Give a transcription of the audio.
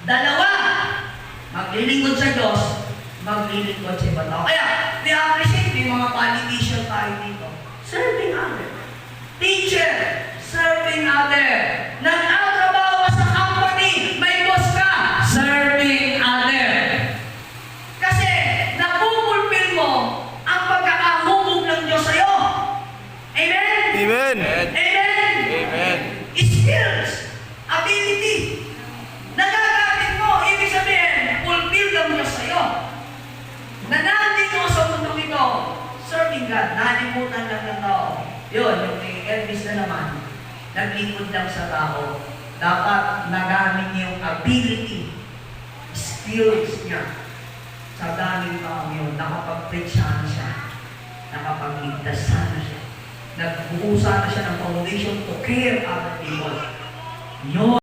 Dalawa, maglilingkod sa Diyos, maglilingkod sa ibang tao. Kaya, we appreciate may mga politician tayo dito. Serving other. Teacher, serving other. Nagtatrabaho ka sa company, may boss ka, serving other. Kasi, napupulpil mo ang pagkakahubog ng Diyos sa'yo. Amen? Amen. Amen? Amen. Skills, ability, nagagamit mo, ibig sabihin, fulfill ng Diyos sa'yo. Na nandito sa mundo ito, serving God, nalimutan lang ng tao. Yun, yung kay Elvis na naman, naglingkod lang sa tao. Dapat nagamit niya yung ability, skills niya. Sa daming tao yun, nakapag-preach sana siya, nakapag-ligtas sana siya, nagbuo sana siya ng foundation to care other people. Yun.